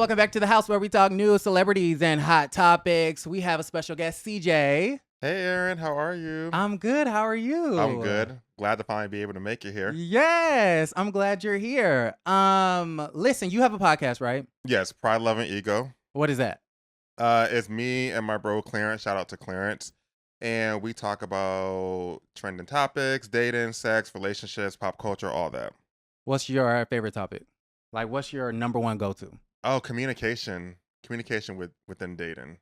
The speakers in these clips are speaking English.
welcome back to the house where we talk news, celebrities, and hot topics. We have a special guest, CJ. Hey, Aaron, how are you? I'm good. How are you? I'm good. Glad to finally be able to make it here. Yes, I'm glad you're here. Listen, you have a podcast, right? Yes, Pride, Love, and Ego. What is that? It's me and my bro Clarence. Shout out to Clarence. And we talk about trending topics, dating, sex, relationships, pop culture, all that. What's your favorite topic? Like, what's your number one go-to? Oh, communication. Communication within dating.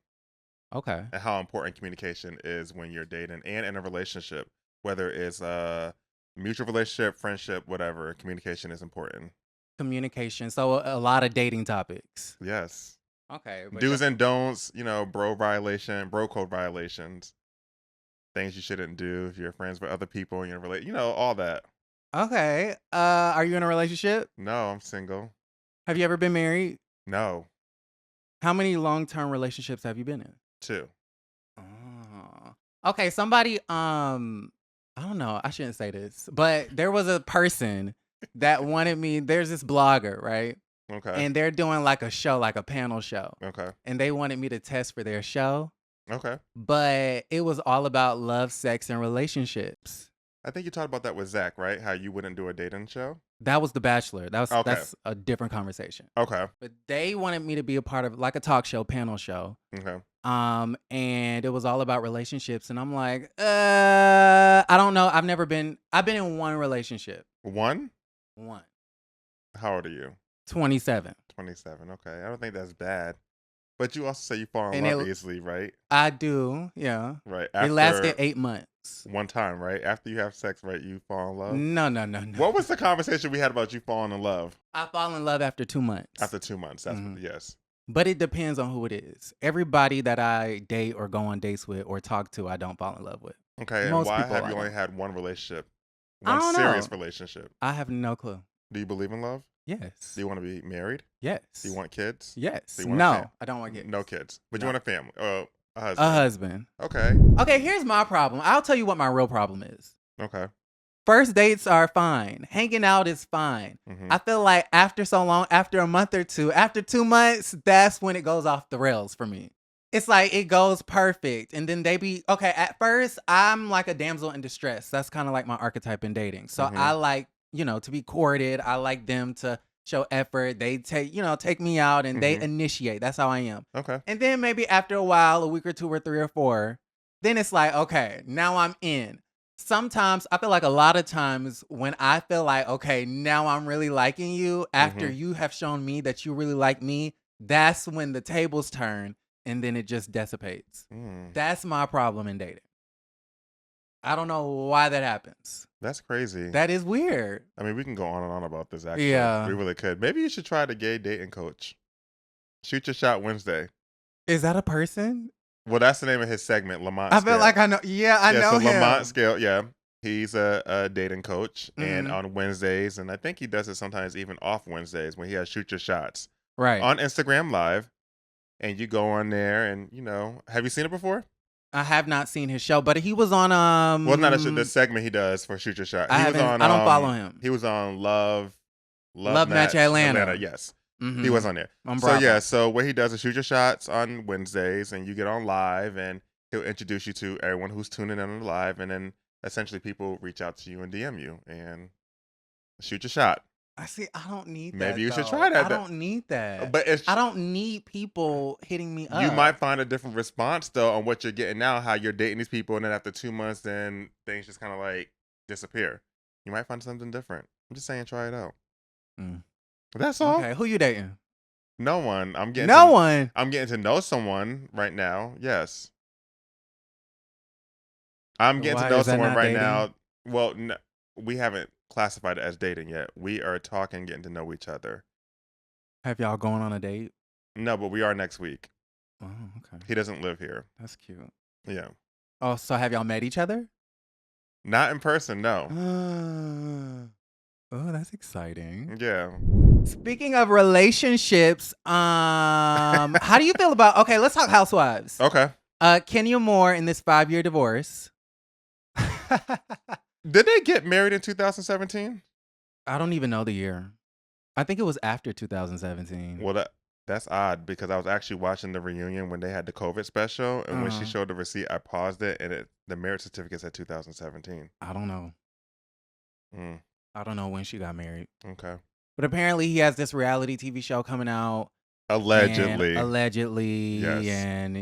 Okay. And how important communication is when you're dating and in a relationship. Whether it's a mutual relationship, friendship, whatever, communication is important. Communication. So a lot of dating topics. Yes. Okay. Do's and don'ts, bro code violations. Things you shouldn't do if you're friends with other people and you're all that. Okay. Are you in a relationship? No, I'm single. Have you ever been married? No. How many long-term relationships have you been in? 2. Oh. Okay, somebody I don't know, I shouldn't say this, but there was a person that wanted me. There's this blogger, right? Okay. And they're doing like a show, like a panel show. Okay. And they wanted me to test for their show. Okay. But it was all about love, sex, and relationships. I think you talked about that with Zach, right? How you wouldn't do a dating show? That was The Bachelor. That's a different conversation. Okay. But they wanted me to be a part of like a talk show, panel show. Okay. And it was all about relationships. And I'm like, I don't know. I've been in one relationship. One? One. How old are you? 27. 27. Okay. I don't think that's bad. But you also say you fall in And love easily, right? I do. Yeah. Right. It lasted 8 months. One time, right? After you have sex, right? You fall in love? No. What was the conversation we had about you falling in love? I fall in love after 2 months. After 2 months. That's yes. But it depends on who it is. Everybody that I date or go on dates with or talk to, I don't fall in love with. Okay, Most and why people have you I only don't. had one relationship? I One don't serious know. relationship? I have no clue. Do you believe in love? Yes. Do you want to be married? Yes. Do you want kids? Yes. Do you want No, I don't want kids. No kids. But No. you want a family. A husband. A husband. Okay. Okay, here's my problem. I'll tell you what my real problem is. Okay. First dates are fine. Hanging out is fine. Mhm. I feel like after so long, after a month or two, after 2 months, that's when it goes off the rails for me. It's like it goes perfect. And then they be, okay, at first, I'm like a damsel in distress. That's kind of like my archetype in dating. So I like, to be courted. I like them to show effort. They take me out and they initiate. That's how I am. Okay. And then maybe after a while, a week or 2 or 3 or 4, then it's like, okay, now I'm in. Sometimes I feel like a lot of times when I feel like, okay, now I'm really liking you after you have shown me that you really like me, that's when the tables turn and then it just dissipates. That's my problem in dating. I don't know why that happens. That's crazy. That is weird. I mean, we can go on and on about this, actually. Yeah. We really could. Maybe you should try the gay dating coach. Shoot Your Shot Wednesday. Is that a person? Well, that's the name of his segment, Lamont I Scale. feel like I know. Yeah, I know so him. Lamont Scale, yeah. He's a dating coach. And on Wednesdays, and I think he does it sometimes even off Wednesdays when he has Shoot Your Shots. Right. On Instagram Live. And you go on there and, have you seen it before? I have not seen his show, but he was on well, not the segment he does for Shoot Your Shot. I don't follow him. He was on Love Match Atlanta. Yes. He was on there. So what he does is Shoot Your Shots on Wednesdays, and you get on live, and he'll introduce you to everyone who's tuning in on the live, and then essentially people reach out to you and DM you and shoot your shot. I don't need that. Maybe you should try that. I don't need that. But I don't need people hitting me up. You might find a different response though on what you're getting now, how you're dating these people, and then after 2 months, then things just kind of like disappear. You might find something different. I'm just saying, try it out. That's all. Okay, who you dating? No one. I'm getting to know someone right now. Yes. I'm getting to know someone right now. Well, no, we haven't classified it as dating yet. We are talking, getting to know each other. Have y'all going on a date? No, but we are next week. Oh, okay. He doesn't live here. That's cute. Yeah. Oh, so have y'all met each other? Not in person, no. Oh, that's exciting. Yeah. Speaking of relationships, how do you feel about? Okay, let's talk housewives. Okay. Kenya Moore in this 5-year divorce. Did they get married in 2017? I don't even know the year. I think it was after 2017. Well, That's odd because I was actually watching the reunion when they had the COVID special, and when she showed the receipt, I paused it, and the marriage certificate said 2017. I don't know. Mm. I don't know when she got married. Okay. But apparently he has this reality TV show coming out. Allegedly. Yes. And,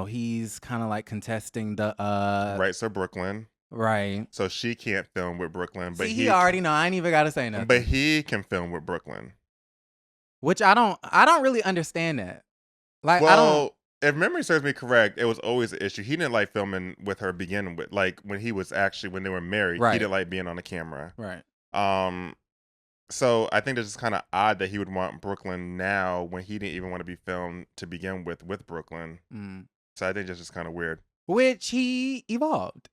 he's kind of like contesting the... Rights of Brooklyn. Right. So she can't film with Brooklyn. But he already know. I ain't even got to say nothing. But he can film with Brooklyn. Which I don't really understand that. Like, well, if memory serves me correct, it was always an issue. He didn't like filming with her beginning with. Like when they were married, he didn't like being on the camera. Right. So I think it's just kind of odd that he would want Brooklyn now when he didn't even want to be filmed to begin with Brooklyn. So I think it's just kind of weird. Which he evolved.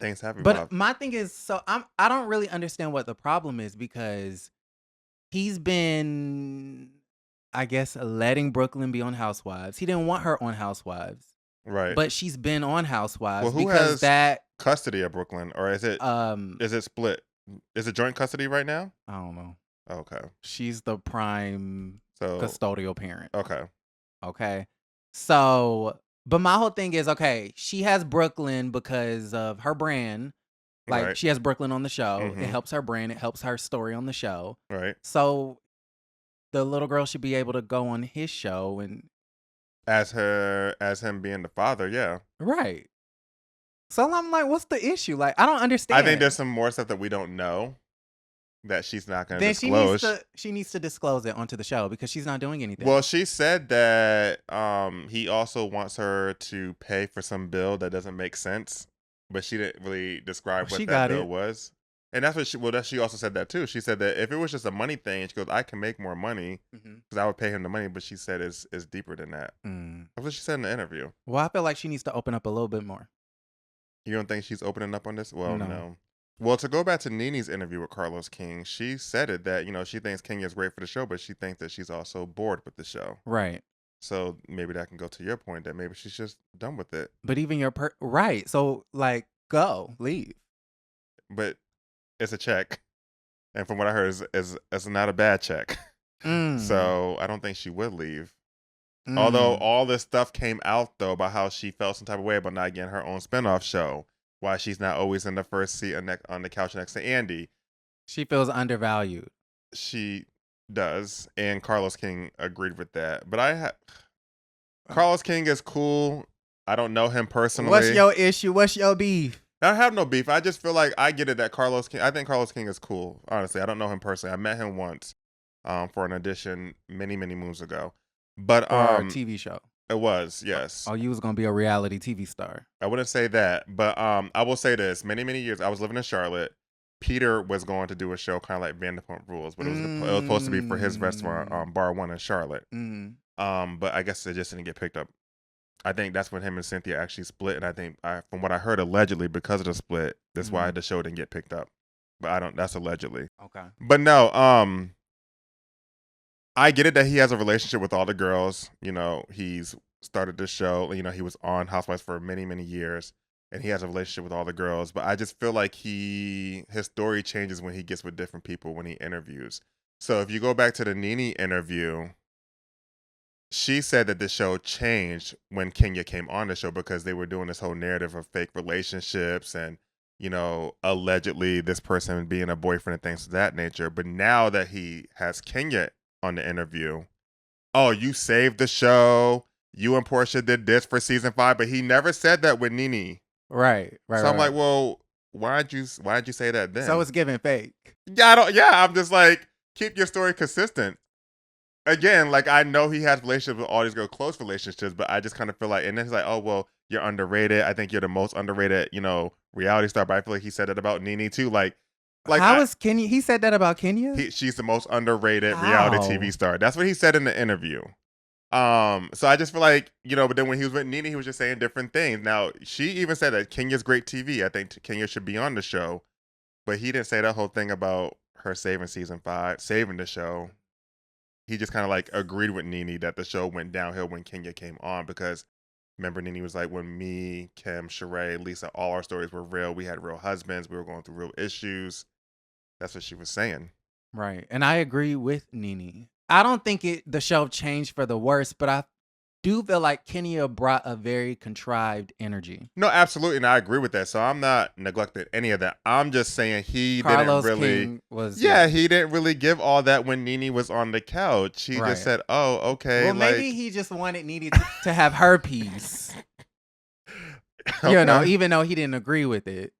Things have evolved. But my thing is, so I don't really understand what the problem is because he's been, I guess, letting Brooklyn be on Housewives. He didn't want her on Housewives. Right. But she's been on Housewives. Well, who has custody of Brooklyn? Or is it split? Is it joint custody right now? I don't know. Okay. She's the prime custodial parent. Okay. So, but my whole thing is, okay, she has Brooklyn because of her brand. Like, she has Brooklyn on the show. Mm-hmm. It helps her brand. It helps her story on the show. Right. So, the little girl should be able to go on his show and... As him being the father, yeah. Right. So I'm like, what's the issue? Like, I don't understand. I think there's some more stuff that we don't know that she's not going to disclose. She needs to disclose it onto the show because she's not doing anything. Well, she said that he also wants her to pay for some bill that doesn't make sense, but she didn't really describe what that bill was. And that's what she also said that too. She said that if it was just a money thing, she goes, I can make more money because I would pay him the money. But she said it's deeper than that. That's what she said in the interview. Well, I feel like she needs to open up a little bit more. You don't think she's opening up on this? Well, no. Well, to go back to Nene's interview with Carlos King, she said it that, she thinks Kenya is great for the show, but she thinks that she's also bored with the show. Right. So maybe that can go to your point that maybe she's just done with it. But even right. So, like, leave. But it's a check. And from what I heard, it's not a bad check. So I don't think she would leave. Although all this stuff came out, though, about how she felt some type of way about not getting her own spinoff show. Why she's not always in the first seat on the couch next to Andy. She feels undervalued. She does. And Carlos King agreed with that. But Carlos King is cool. I don't know him personally. What's your issue? What's your beef? I have no beef. I just feel like I get it that I think Carlos King is cool. Honestly, I don't know him personally. I met him once for an audition many, many moons ago. But a TV show. It was, yes. Oh, you was gonna be a reality TV star. I wouldn't say that, but I will say this: many, many years I was living in Charlotte. Peter was going to do a show kind of like Vanderpump Rules, but it was supposed to be for his restaurant, Bar One in Charlotte. But I guess it just didn't get picked up. I think that's when him and Cynthia actually split, and I think from what I heard, allegedly because of the split, that's why the show didn't get picked up. But that's allegedly. Okay. But no, I get it that he has a relationship with all the girls. He's started this show. He was on Housewives for many, many years, and he has a relationship with all the girls. But I just feel like his story changes when he gets with different people when he interviews. So if you go back to the Nene interview, she said that the show changed when Kenya came on the show because they were doing this whole narrative of fake relationships and, allegedly this person being a boyfriend and things of that nature. But now that he has Kenya on the interview, oh, you saved the show. You and Portia did this for season 5, but he never said that with Nene. Right. So I'm like, well, why'd you say that then? So it's giving fake. I'm just like, keep your story consistent. Again, like I know he has relationships with all these girls, close relationships, but I just kind of feel like, and then he's like, oh, well, you're underrated. I think you're the most underrated, reality star. But I feel like he said that about Nene too. Like how is Kenya? He said that about Kenya? She's the most underrated reality TV star. That's what he said in the interview. So I just feel like, but then when he was with Nene, he was just saying different things. Now, she even said that Kenya's great TV. I think Kenya should be on the show. But he didn't say that whole thing about her saving season 5, saving the show. He just kind of like agreed with Nene that the show went downhill when Kenya came on because remember Nene was like, when me, Kim, Sheree, Lisa, all our stories were real. We had real husbands. We were going through real issues. That's what she was saying. Right. And I agree with Nene. I don't think the show changed for the worse, but I do feel like Kenya brought a very contrived energy. No, absolutely, and I agree with that. So I'm not neglecting any of that. I'm just saying Carlos didn't really. King was he didn't really give all that when Nene was on the couch. He just said, "Oh, okay." Well, maybe he just wanted Nene to have her piece. Okay. You know, even though he didn't agree with it.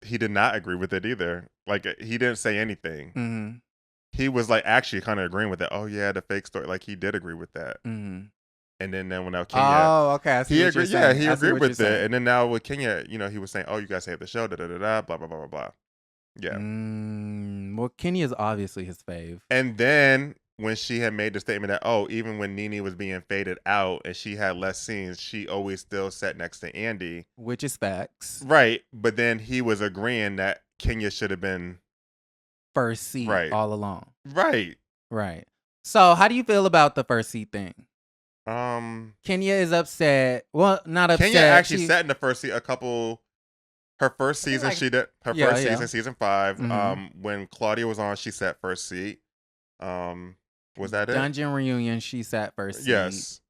He did not agree with it either. Like, he didn't say anything. Mm-hmm. He was like actually kind of agreeing with it. Oh yeah, the fake story. Like, he did agree with that. Mm-hmm. And then when Kenya, okay, he agreed. Yeah, he agreed with it. And then now with Kenya, he was saying, "Oh, you guys hate the show, da da da da, blah blah blah blah blah." Yeah. Well, Kenya's obviously his fave. And then when she had made the statement that, oh, even when Nene was being faded out and she had less scenes, she always still sat next to Andy, which is facts, right? But then he was agreeing that Kenya should have been first seat all along, right? So, how do you feel about the first seat thing? Kenya is upset. Well, not upset. Kenya actually sat in the first seat her first season, she did her first season, season 5. Mm-hmm. When Claudia was on, she sat first seat. Was that it? Dungeon Reunion, she sat first seat. Yes.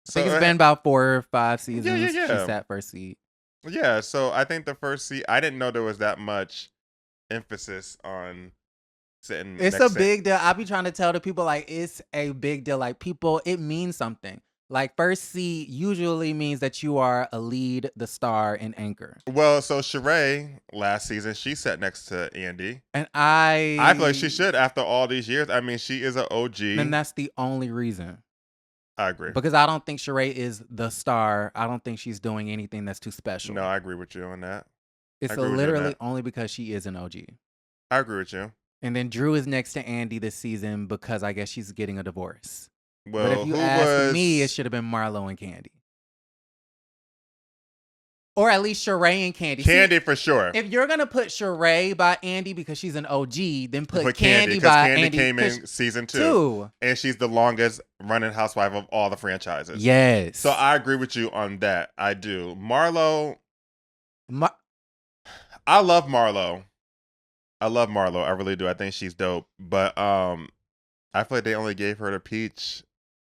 I think it's been about 4 or 5 seasons. She sat first seat. Yeah, so I think the first seat, I didn't know there was that much emphasis on sitting. It's a big deal. I be trying to tell the people, like, it's a big deal. Like, people, it means something. Like, first seat usually means that you are a lead, the star, and anchor. Well, so Sheree, last season, she sat next to Andy. And I feel like she should after all these years. I mean, she is an OG. And that's the only reason. I agree. Because I don't think Sheree is the star. I don't think she's doing anything that's too special. No, I agree with you on that. It's literally only because she is an OG. I agree with you. And then Drew is next to Andy this season because I guess she's getting a divorce. Well, but if you ask me, it should have been Marlo and Candy. Or at least Sheree and Candy. Candy for sure. If you're going to put Sheree by Andy because she's an OG, then put Candy by Andy. Candy came in season 2. And she's the longest running housewife of all the franchises. Yes. So I agree with you on that. I do. Marlo. I love Marlo. I really do. I think she's dope. But I feel like they only gave her the peach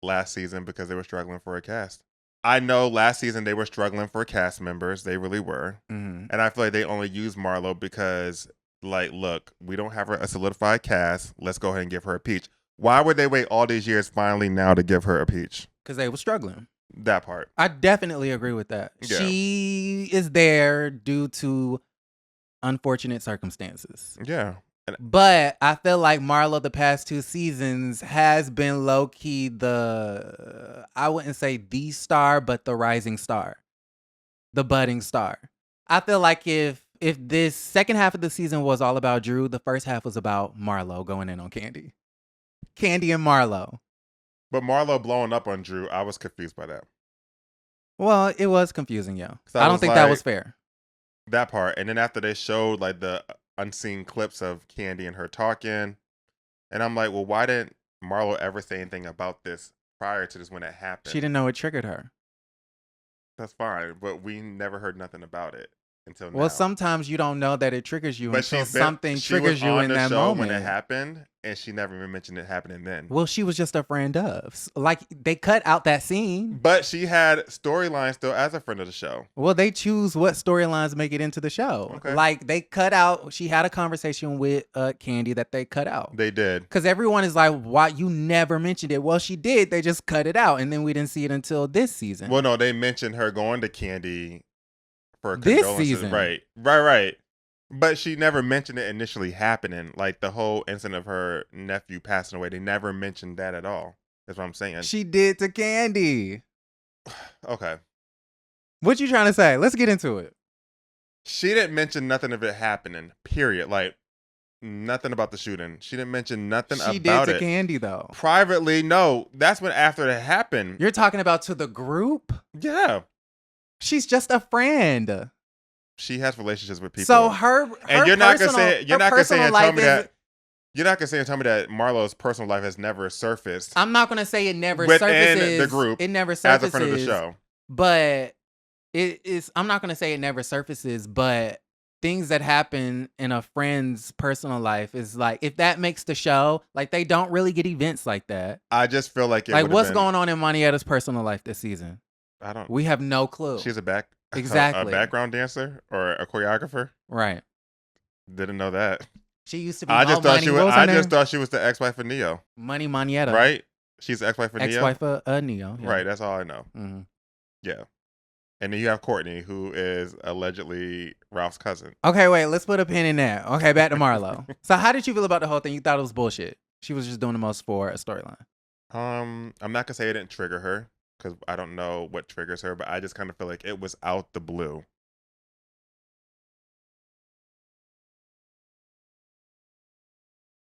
last season because they were struggling for a cast. I know last season they were struggling for cast members. They really were. Mm-hmm. And I feel like they only used Marlo because, like, look, we don't have a solidified cast. Let's go ahead and give her a peach. Why would they wait all these years finally now to give her a peach? Because they were struggling. That part. I definitely agree with that. Yeah. She is there due to unfortunate circumstances. Yeah. But I feel like Marlo the past 2 seasons has been low-key I wouldn't say the star, but the rising star. The budding star. I feel like if this second half of the season was all about Drew, the first half was about Marlo going in on Candy. Candy and Marlo. But Marlo blowing up on Drew, I was confused by that. Well, it was confusing, yo. I don't think that was fair. That part. And then after they showed like the unseen clips of Candy and her talking, and I'm like, well, why didn't Marlo ever say anything about this prior to this when it happened? She didn't know it triggered her. That's fine, but we never heard nothing about it until now. Well, sometimes you don't know that it triggers you until something triggers you in that moment. When it happened, and she never even mentioned it happening then. Well, she was just a friend of. Like, they cut out that scene. But she had storylines still as a friend of the show. Well, they choose what storylines make it into the show. Okay. Like, they cut out, she had a conversation with Candy that they cut out. They did. Because everyone is like, why you never mentioned it? Well, she did. They just cut it out. And then we didn't see it until this season. Well, no, they mentioned her going to Candy for this season. Right. But she never mentioned it initially happening. Like the whole incident of her nephew passing away. They never mentioned that at all. That's what I'm saying. She did to Candy. Okay. What you trying to say? Let's get into it. She didn't mention nothing of it happening. Period. Like nothing about the shooting. She didn't mention nothing about it. She did to Candy though. Privately, no. That's when after it happened. You're talking about to the group? Yeah. She's just a friend. She has relationships with people. So her and you're not gonna say you're not gonna say and tell me that You're not gonna say and tell me that Marlo's personal life has never surfaced. I'm not gonna say it never surfaces within the group. It never surfaces as a friend of the show. But it is. I'm not gonna say it never surfaces, but things that happen in a friend's personal life is like, if that makes the show, like they don't really get events like that. I just feel like what's going on in Monietta's personal life this season? I don't. We have no clue. She's a exactly a background dancer or a choreographer. Right. Didn't know that. She used to be. I just thought she was. I just thought she was the ex-wife of Neo. Money Monietta. Right. She's the ex-wife of Neo. Ex-wife of Neo. Yeah. Right. That's all I know. Mm-hmm. Yeah. And then you have Courtney, who is allegedly Ralph's cousin. Okay, wait. Let's put a pin in that. Okay, back to Marlo. So, how did you feel about the whole thing? You thought it was bullshit. She was just doing the most for a storyline. I'm not gonna say it didn't trigger her because I don't know what triggers her, but I just kind of feel like it was out the blue.